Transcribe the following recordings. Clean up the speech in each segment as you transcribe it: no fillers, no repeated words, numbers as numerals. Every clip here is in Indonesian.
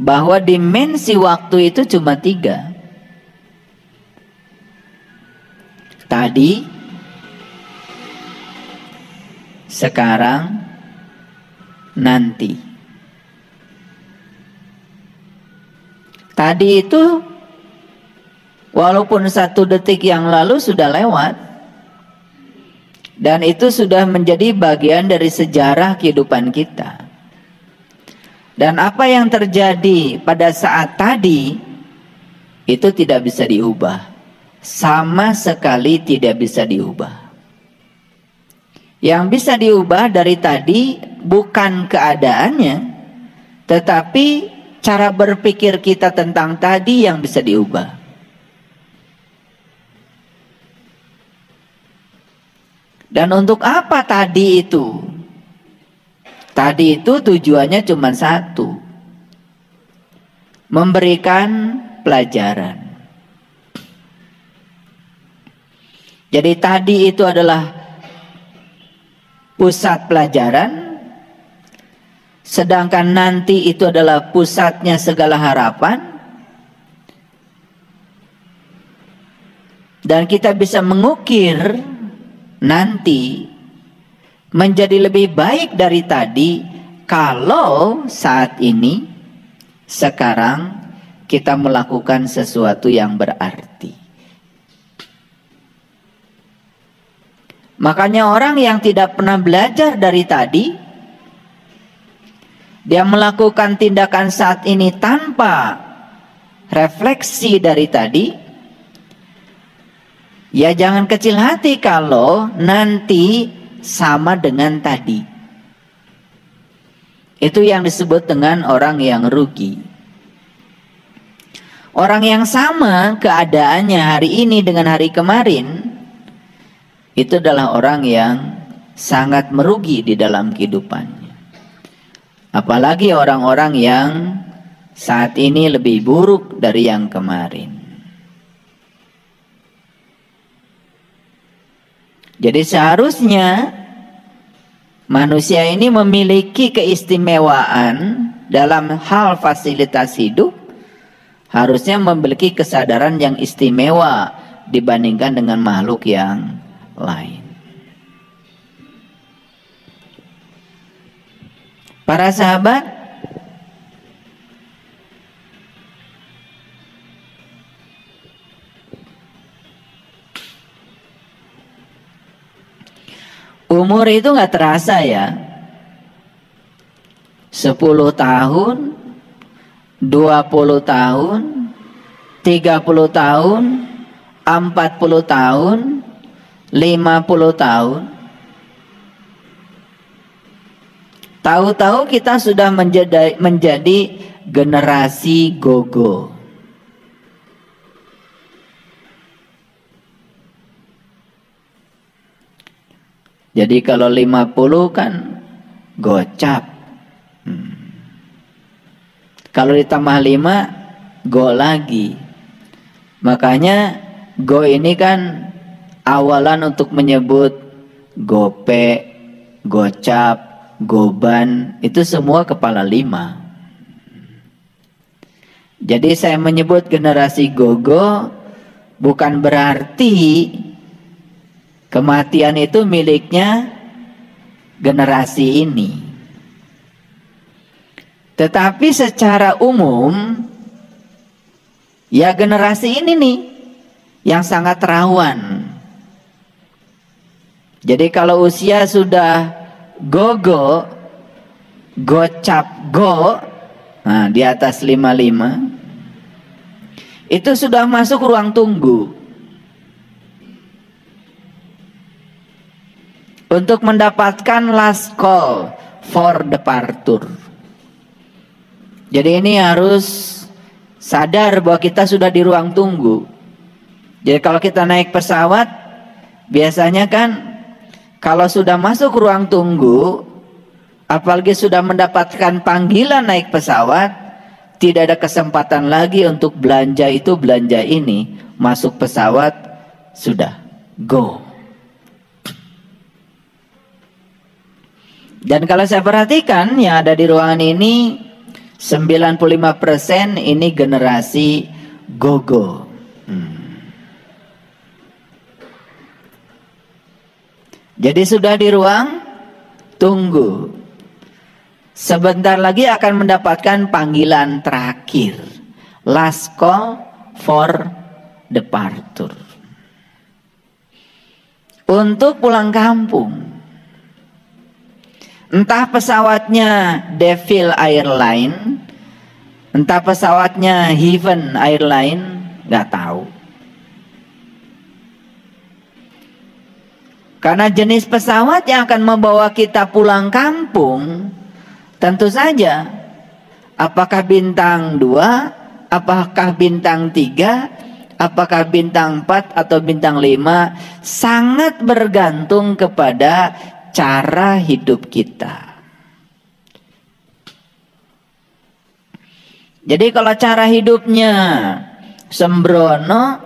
bahwa dimensi waktu itu cuma 3. Tadi, sekarang, nanti. Tadi itu walaupun 1 detik yang lalu sudah lewat, dan itu sudah menjadi bagian dari sejarah kehidupan kita. Dan apa yang terjadi pada saat tadi itu tidak bisa diubah, sama sekali tidak bisa diubah. Yang bisa diubah dari tadi bukan keadaannya, tetapi cara berpikir kita tentang tadi yang bisa diubah. Dan untuk apa tadi itu? Tadi itu tujuannya cuma 1. Memberikan pelajaran. Jadi tadi itu adalah pusat pelajaran, sedangkan nanti itu adalah pusatnya segala harapan. Dan kita bisa mengukir nanti menjadi lebih baik dari tadi kalau saat ini, sekarang kita melakukan sesuatu yang berarti. Makanya orang yang tidak pernah belajar dari tadi, dia melakukan tindakan saat ini tanpa refleksi dari tadi, ya jangan kecil hati kalau nanti sama dengan tadi. Itu yang disebut dengan orang yang rugi. Orang yang sama keadaannya hari ini dengan hari kemarin, itu adalah orang yang sangat merugi di dalam kehidupannya. Apalagi orang-orang yang saat ini lebih buruk dari yang kemarin. Jadi seharusnya manusia ini memiliki keistimewaan dalam hal fasilitas hidup, harusnya memiliki kesadaran yang istimewa dibandingkan dengan makhluk yang lain. Para sahabat, umur itu nggak terasa ya. 10 tahun, 20 tahun, 30 tahun, 40 tahun, 50 tahun. Tahu-tahu kita sudah menjadi generasi gogo. Jadi kalau 50 kan gocap. Kalau ditambah 5, go lagi. Makanya go ini kan awalan untuk menyebut gope, gocap, goban, itu semua kepala 5. Jadi saya menyebut generasi gogo bukan berarti kematian itu miliknya generasi ini. Tetapi secara umum, ya generasi ini nih yang sangat rawan. Jadi kalau usia sudah gogo, gocap go, nah di atas 55, itu sudah masuk ruang tunggu untuk mendapatkan last call for departure. Jadi ini harus sadar bahwa kita sudah di ruang tunggu. Jadi kalau kita naik pesawat, biasanya kan kalau sudah masuk ruang tunggu, apalagi sudah mendapatkan panggilan naik pesawat, tidak ada kesempatan lagi untuk belanja itu, belanja ini. Masuk pesawat, sudah, go. Dan kalau saya perhatikan yang ada di ruangan ini, 95% ini generasi gogo. Jadi sudah di ruang tunggu. Sebentar lagi akan mendapatkan panggilan terakhir. Last call for departure. Untuk pulang kampung. Entah pesawatnya Devil Airline, entah pesawatnya Heaven Airline, nggak tahu. Karena jenis pesawat yang akan membawa kita pulang kampung, tentu saja, apakah bintang 2, apakah bintang 3, apakah bintang 4 atau bintang 5, sangat bergantung kepada cara hidup kita. Jadi kalau cara hidupnya sembrono,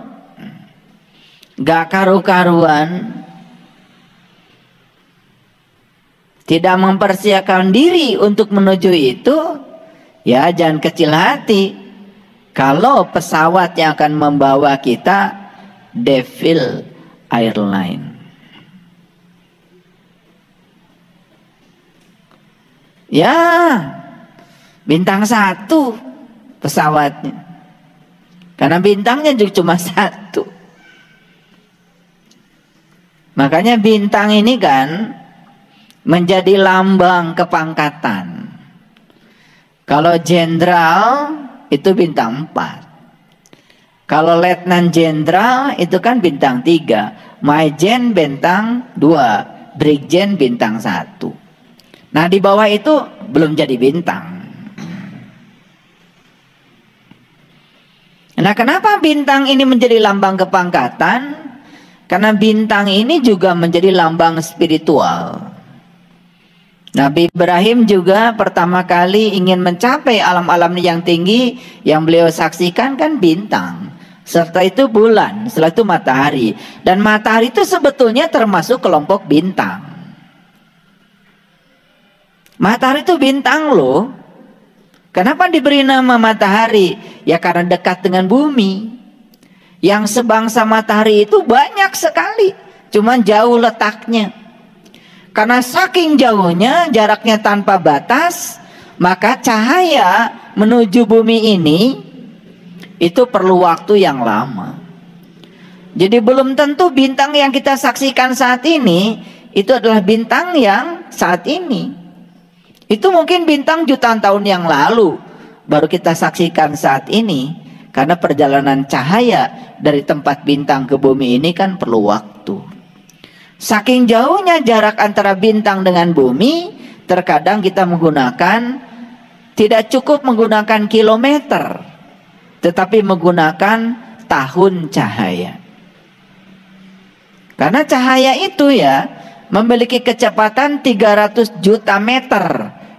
gak karu-karuan, tidak mempersiapkan diri untuk menuju itu, ya jangan kecil hati. Kalau pesawat yang akan membawa kita Devil Airline. Ya, bintang 1 pesawatnya. Karena bintangnya juga cuma 1. Makanya bintang ini kan menjadi lambang kepangkatan. Kalau jenderal itu bintang 4. Kalau letnan jenderal itu kan bintang 3. Majen bintang 2. Brigjen bintang 1. Nah di bawah itu belum jadi bintang. Nah kenapa bintang ini menjadi lambang kepangkatan? Karena bintang ini juga menjadi lambang spiritual. Nabi Ibrahim juga pertama kali ingin mencapai alam-alam yang tinggi, yang beliau saksikan kan bintang. Setelah itu bulan, setelah itu matahari. Dan matahari itu sebetulnya termasuk kelompok bintang. Matahari itu bintang loh. Kenapa diberi nama matahari? Ya karena dekat dengan bumi. Yang sebangsa matahari itu banyak sekali, cuman jauh letaknya. Karena saking jauhnya, jaraknya tanpa batas, maka cahaya menuju bumi ini itu perlu waktu yang lama. Jadi belum tentu bintang yang kita saksikan saat ini itu adalah bintang yang saat ini. Itu mungkin bintang jutaan tahun yang lalu baru kita saksikan saat ini. Karena perjalanan cahaya dari tempat bintang ke bumi ini kan perlu waktu. Saking jauhnya jarak antara bintang dengan bumi, terkadang kita menggunakan, tidak cukup menggunakan kilometer, tetapi menggunakan tahun cahaya. Karena cahaya itu ya memiliki kecepatan 300 juta meter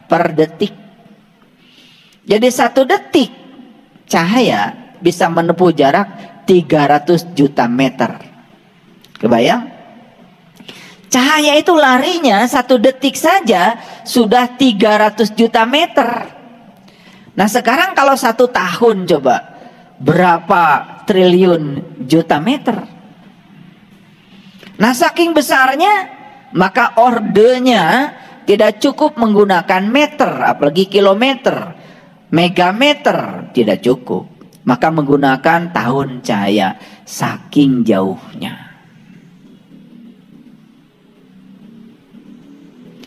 per detik. Jadi 1 detik cahaya bisa menempuh jarak 300 juta meter. Kebayang? Cahaya itu larinya 1 detik saja sudah 300 juta meter. Nah sekarang kalau 1 tahun coba berapa triliun juta meter. Nah saking besarnya maka ordenya tidak cukup menggunakan meter, apalagi kilometer, megameter tidak cukup. Maka menggunakan tahun cahaya saking jauhnya.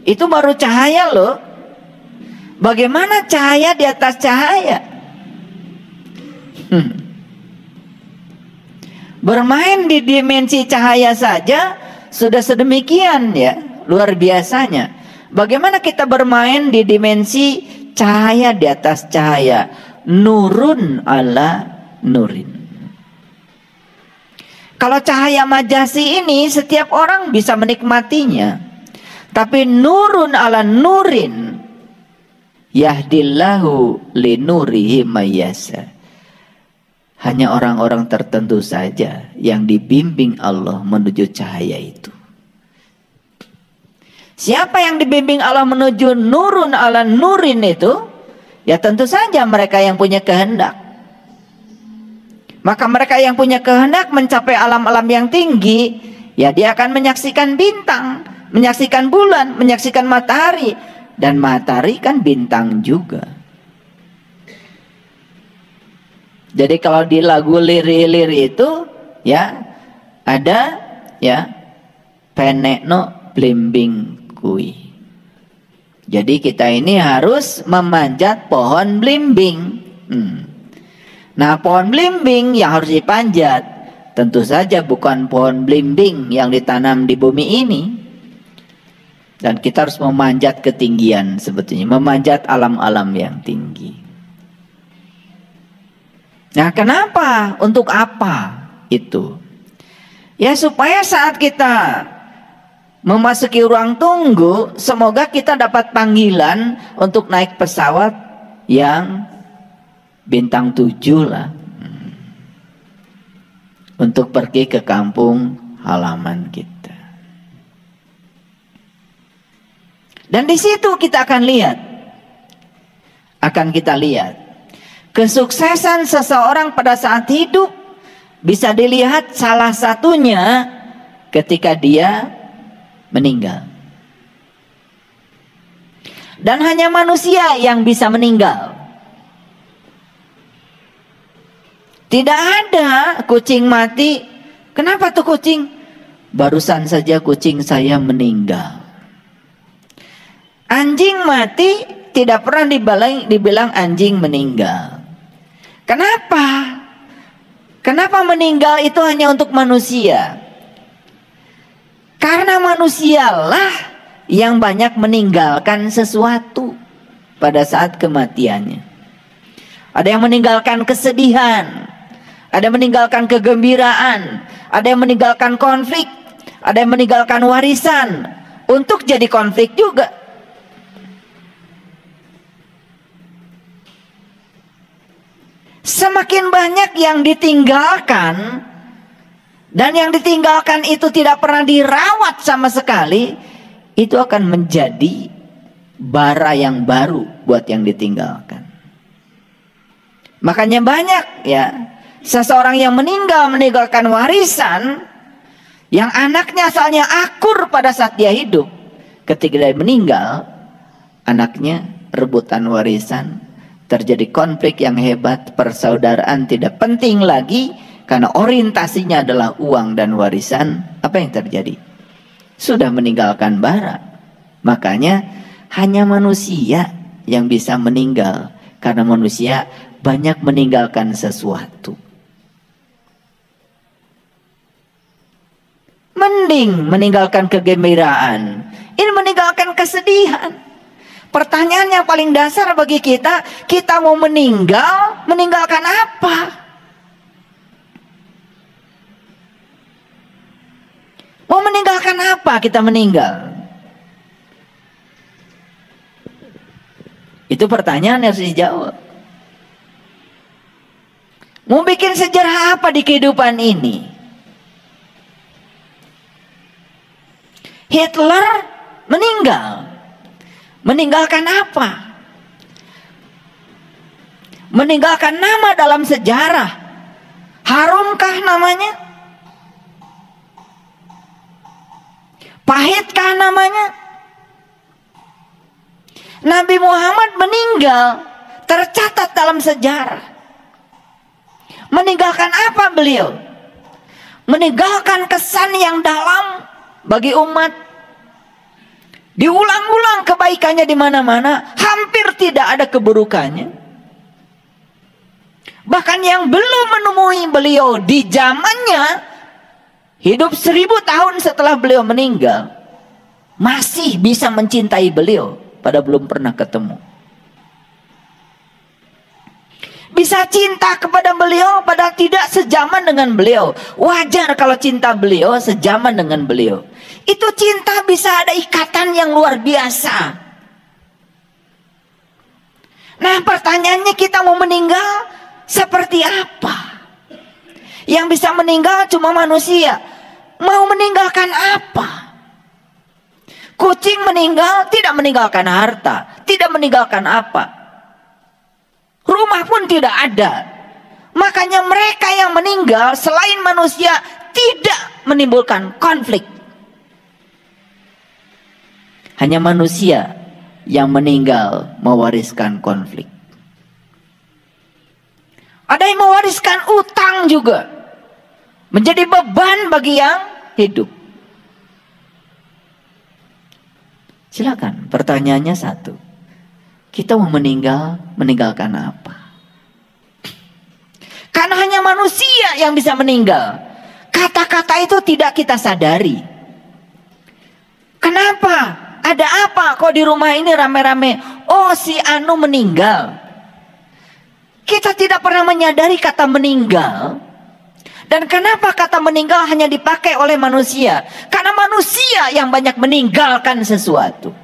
Itu baru cahaya loh. Bagaimana cahaya di atas cahaya? Bermain di dimensi cahaya saja sudah sedemikian ya, luar biasanya. Bagaimana kita bermain di dimensi cahaya di atas cahaya? Nurun ala nurin. Kalau cahaya majasi ini setiap orang bisa menikmatinya. Tapi nurun ala nurin yahdillahu linurihi mayyasa. Hanya orang-orang tertentu saja yang dibimbing Allah menuju cahaya itu. Siapa yang dibimbing Allah menuju nurun ala nurin itu? Ya tentu saja mereka yang punya kehendak. Maka mereka yang punya kehendak mencapai alam-alam yang tinggi, ya dia akan menyaksikan bintang, menyaksikan bulan, menyaksikan matahari. Dan matahari kan bintang juga. Jadi kalau di lagu Lir-Lir itu ya ada ya penekno blimbing kui. Jadi kita ini harus memanjat pohon blimbing. Nah, pohon blimbing yang harus dipanjat tentu saja bukan pohon blimbing yang ditanam di bumi ini. Dan kita harus memanjat ketinggian sebetulnya, memanjat alam-alam yang tinggi. Nah, kenapa? Untuk apa itu? Ya supaya saat kita memasuki ruang tunggu, semoga kita dapat panggilan untuk naik pesawat yang bintang 7 lah, untuk pergi ke kampung halaman kita. Dan di situ kita akan kita lihat kesuksesan seseorang pada saat hidup bisa dilihat salah satunya ketika dia meninggal. Dan hanya manusia yang bisa meninggal. Tidak ada kucing mati. Kenapa tuh kucing? Barusan saja kucing saya meninggal. Anjing mati tidak pernah dibilang anjing meninggal. Kenapa? Kenapa meninggal itu hanya untuk manusia? Karena manusialah yang banyak meninggalkan sesuatu pada saat kematiannya. Ada yang meninggalkan kesedihan, ada yang meninggalkan kegembiraan, ada yang meninggalkan konflik, ada yang meninggalkan warisan untuk jadi konflik juga. Semakin banyak yang ditinggalkan, dan yang ditinggalkan itu tidak pernah dirawat sama sekali, itu akan menjadi bara yang baru buat yang ditinggalkan. Makanya banyak ya seseorang yang meninggalkan warisan yang anaknya asalnya akur pada saat dia hidup. Ketika dia meninggal, anaknya rebutan warisan, terjadi konflik yang hebat, persaudaraan tidak penting lagi. Karena orientasinya adalah uang dan warisan, apa yang terjadi? Sudah meninggalkan bara. Makanya hanya manusia yang bisa meninggal. Karena manusia banyak meninggalkan sesuatu. Mending meninggalkan kegembiraan. Ini meninggalkan kesedihan. Pertanyaan yang paling dasar bagi kita, kita mau meninggalkan apa? Mau meninggalkan apa kita meninggal? Itu pertanyaan yang harus dijawab. Mau bikin sejarah apa di kehidupan ini? Hitler meninggal. Meninggalkan apa? Meninggalkan nama dalam sejarah. Harumkah namanya? Pahitkah namanya? Nabi Muhammad meninggal, tercatat dalam sejarah. Meninggalkan apa beliau? Meninggalkan kesan yang dalam bagi umat. Diulang-ulang kebaikannya di mana-mana, hampir tidak ada keburukannya. Bahkan yang belum menemui beliau di zamannya, hidup 1000 tahun setelah beliau meninggal, masih bisa mencintai beliau, pada belum pernah ketemu. Bisa cinta kepada beliau, padahal tidak sejaman dengan beliau. Wajar kalau cinta beliau sejaman dengan beliau. Itu cinta bisa ada ikatan yang luar biasa. Nah, pertanyaannya, kita mau meninggal seperti apa? Yang bisa meninggal cuma manusia. Mau meninggalkan apa? Kucing meninggal tidak meninggalkan harta, tidak meninggalkan apa. Rumah pun tidak ada. Makanya mereka yang meninggal selain manusia tidak menimbulkan konflik. Hanya manusia yang meninggal mewariskan konflik. Ada yang mewariskan utang juga. Menjadi beban bagi yang hidup. Silakan, pertanyaannya satu. Kita mau meninggalkan apa? Karena hanya manusia yang bisa meninggal. Kata-kata itu tidak kita sadari. Kenapa? Ada apa kok di rumah ini rame-rame? Oh, si Anu meninggal. Kita tidak pernah menyadari kata meninggal. Dan kenapa kata meninggal hanya dipakai oleh manusia? Karena manusia yang banyak meninggalkan sesuatu.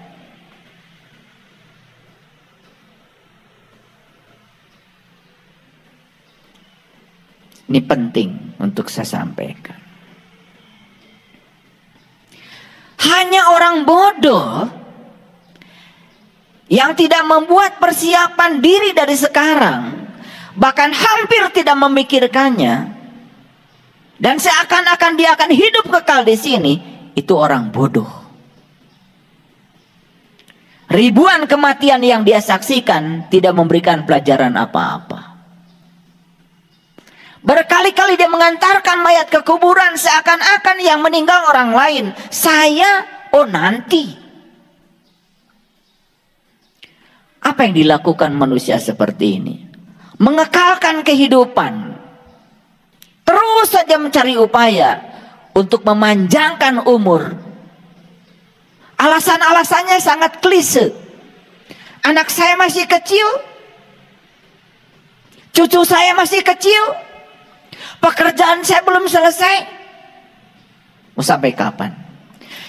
Ini penting untuk saya sampaikan. Hanya orang bodoh yang tidak membuat persiapan diri dari sekarang, bahkan hampir tidak memikirkannya, dan seakan-akan dia akan hidup kekal di sini, itu orang bodoh. Ribuan kematian yang dia saksikan tidak memberikan pelajaran apa-apa. Berkali-kali dia mengantarkan mayat ke kuburan seakan-akan yang meninggal orang lain. Saya, oh nanti. Apa yang dilakukan manusia seperti ini? Mengekalkan kehidupan. Terus saja mencari upaya untuk memanjangkan umur. Alasan-alasannya sangat klise. Anak saya masih kecil. Cucu saya masih kecil. Pekerjaan saya belum selesai. Mau sampai kapan?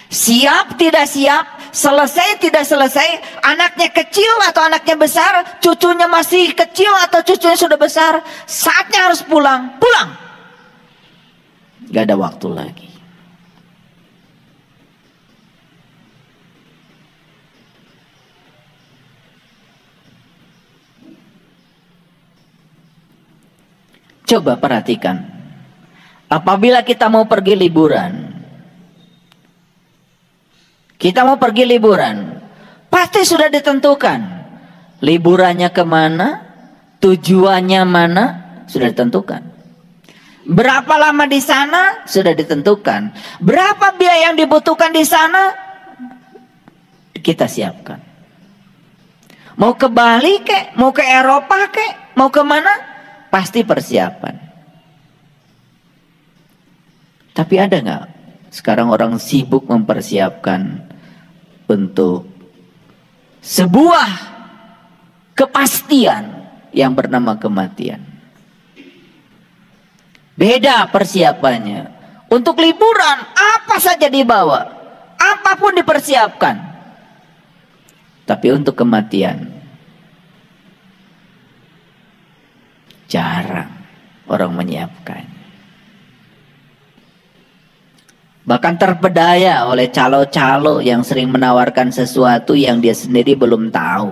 Siap tidak siap, selesai tidak selesai, anaknya kecil atau anaknya besar, cucunya masih kecil atau cucunya sudah besar, saatnya harus pulang, pulang. Gak ada waktu lagi. Coba perhatikan, apabila kita mau pergi liburan, pasti sudah ditentukan. Liburannya kemana, tujuannya mana, sudah ditentukan. Berapa lama di sana, sudah ditentukan. Berapa biaya yang dibutuhkan di sana, kita siapkan. Mau ke Bali kek, mau ke Eropa kek, mau kemana? Pasti persiapan. Tapi ada nggak sekarang orang sibuk mempersiapkan untuk sebuah kepastian yang bernama kematian? Beda persiapannya. Untuk liburan apa saja dibawa, apapun dipersiapkan. Tapi untuk kematian jarang orang menyiapkan. Bahkan terpedaya oleh calo-calo yang sering menawarkan sesuatu yang dia sendiri belum tahu.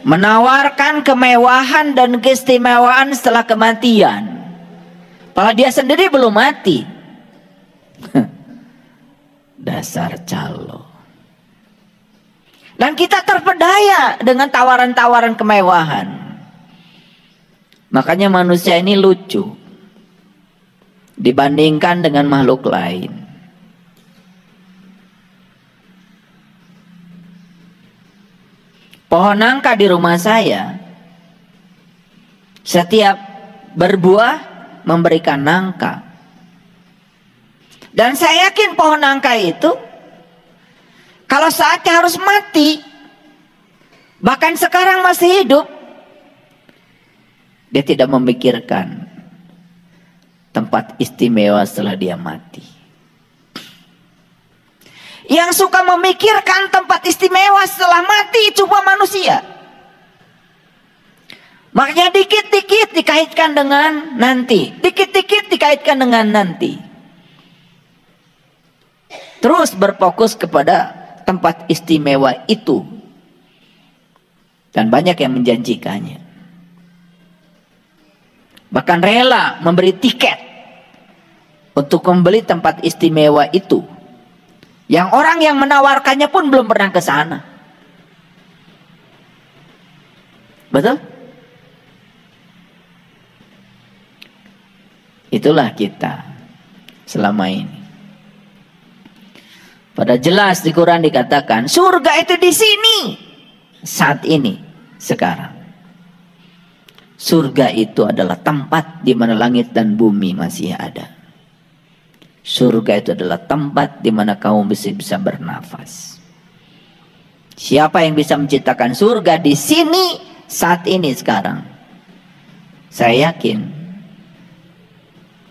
Menawarkan kemewahan dan keistimewaan setelah kematian, padahal dia sendiri belum mati. Dasar calo. Dan kita terpedaya dengan tawaran-tawaran kemewahan. Makanya manusia ini lucu dibandingkan dengan makhluk lain. Pohon nangka di rumah saya setiap berbuah memberikan nangka. Dan saya yakin pohon nangka itu kalau saatnya harus mati, bahkan sekarang masih hidup, dia tidak memikirkan tempat istimewa setelah dia mati. Yang suka memikirkan tempat istimewa setelah mati cuma manusia. Makanya dikit-dikit dikaitkan dengan nanti, dikit-dikit dikaitkan dengan nanti. Terus berfokus kepada tempat istimewa itu. Dan banyak yang menjanjikannya. Bahkan rela memberi tiket untuk membeli tempat istimewa itu. Yang orang yang menawarkannya pun belum pernah ke sana. Betul? Itulah kita selama ini. Pada jelas di Quran dikatakan surga itu di sini, saat ini, sekarang. Surga itu adalah tempat di mana langit dan bumi masih ada. Surga itu adalah tempat di mana kamu bisa bernafas. Siapa yang bisa menciptakan surga di sini, saat ini, sekarang? Saya yakin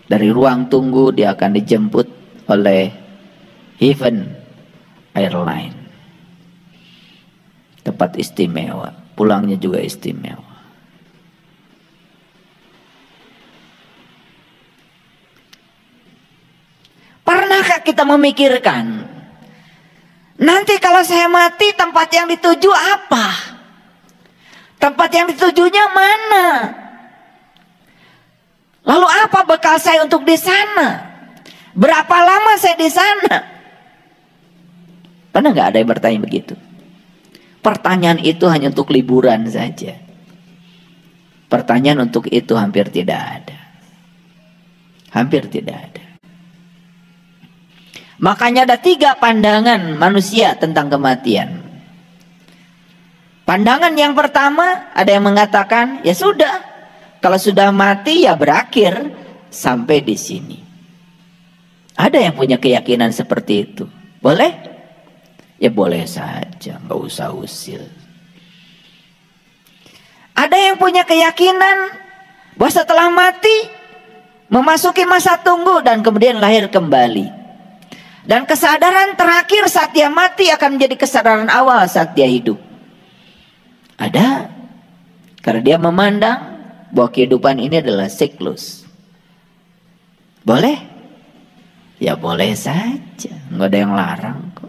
dari ruang tunggu dia akan dijemput oleh Heaven Airline. Tempat istimewa, pulangnya juga istimewa. Pernahkah kita memikirkan, nanti kalau saya mati tempat yang dituju apa? Tempat yang ditujunya mana? Lalu apa bekal saya untuk di sana? Berapa lama saya di sana? Pernah nggak ada yang bertanya begitu? Pertanyaan itu hanya untuk liburan saja. Pertanyaan untuk itu hampir tidak ada. Hampir tidak ada. Makanya ada 3 pandangan manusia tentang kematian. Pandangan yang pertama, ada yang mengatakan, ya sudah, kalau sudah mati ya berakhir sampai di sini. Ada yang punya keyakinan seperti itu. Boleh? Ya boleh saja, nggak usah usil. Ada yang punya keyakinan bahwa setelah mati memasuki masa tunggu dan kemudian lahir kembali. Dan kesadaran terakhir saat dia mati akan menjadi kesadaran awal saat dia hidup. Ada. Karena dia memandang bahwa kehidupan ini adalah siklus. Boleh? Ya boleh saja. Nggak ada yang larang kok.